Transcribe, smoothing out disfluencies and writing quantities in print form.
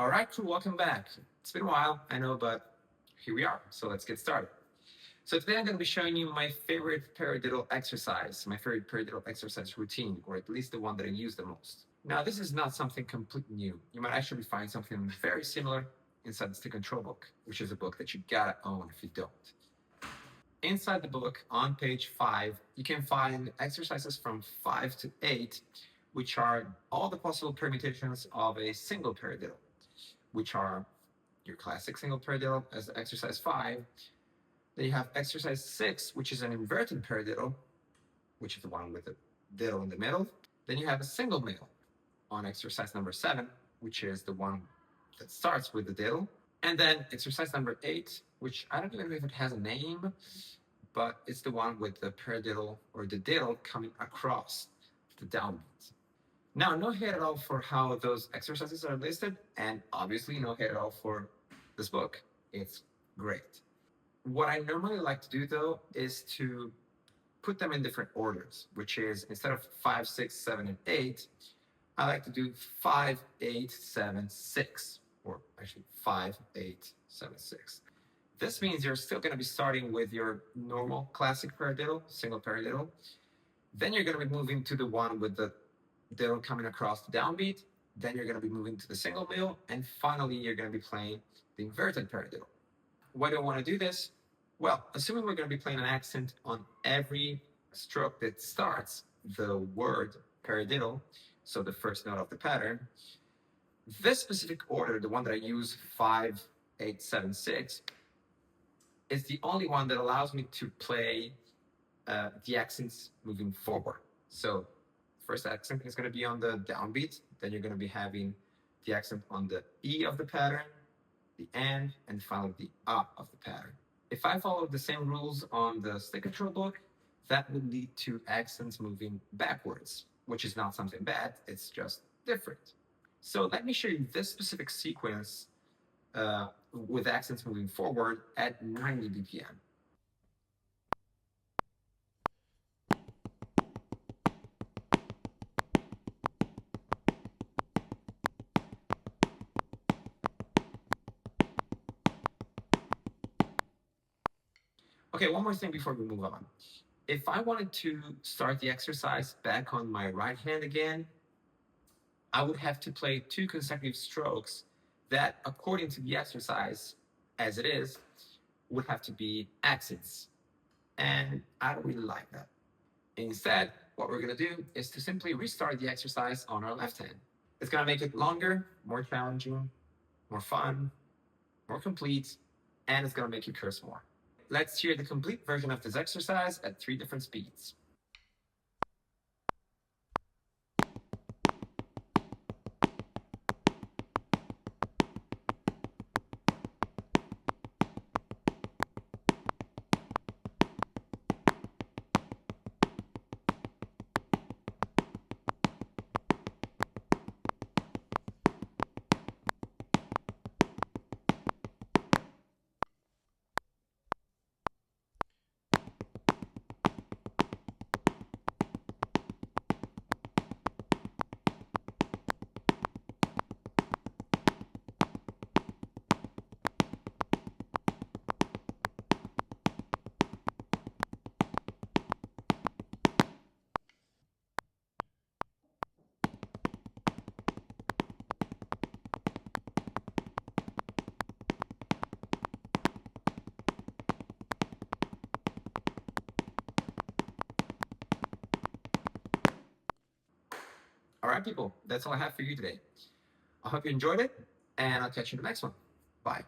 All right, crew, welcome back. It's been a while, I know, but here we are. So let's get started. So today I'm going to be showing you my favorite paradiddle exercise, my favorite paradiddle exercise routine, or at least the one that I use the most. Now, this is not something completely new. You might actually find something very similar inside the Stick Control book, which is a book that you gotta own if you don't. Inside the book, on page 5, you can find exercises from 5 to 8, which are all the possible permutations of a single paradiddle, which are your classic single paradiddle as exercise 5. Then you have exercise 6, which is an inverted paradiddle, which is the one with the diddle in the middle. Then you have a single middle on exercise number 7, which is the one that starts with the diddle. And then exercise number 8, which I don't even know if it has a name, but it's the one with the paradiddle or the diddle coming across the downbeat. Now, no hate at all for how those exercises are listed, and obviously no hate at all for this book. It's great. What I normally like to do, though, is to put them in different orders, which is instead of 5, 6, 7, and 8, I like to do 5, 8, 7, 6, or actually 5, 8, 7, 6. This means you're still going to be starting with your normal classic paradiddle, single paradiddle. Then you're going to be moving to the one with the diddle coming across the downbeat. Then you're going to be moving to the single middle. And finally, you're going to be playing the inverted paradiddle. Why do I want to do this? Well, assuming we're going to be playing an accent on every stroke that starts the word paradiddle, so the first note of the pattern, this specific order, the one that I use, 5, 8, 7, 6, is the only one that allows me to play the accents moving forward. So first accent is going to be on the downbeat, then you're going to be having the accent on the E of the pattern, the and finally the up of the pattern. If I follow the same rules on the Stick Control book, that would lead to accents moving backwards, which is not something bad, it's just different. So let me show you this specific sequence with accents moving forward at 90 BPM. Okay, one more thing before we move on. If I wanted to start the exercise back on my right hand again, I would have to play 2 consecutive strokes that, according to the exercise as it is, would have to be accents. And I don't really like that. Instead, what we're going to do is to simply restart the exercise on our left hand. It's going to make it longer, more challenging, more fun, more complete, and it's going to make you curse more. Let's hear the complete version of this exercise at 3 different speeds. All right, people, that's all I have for you today. I hope you enjoyed it, and I'll catch you in the next one. Bye.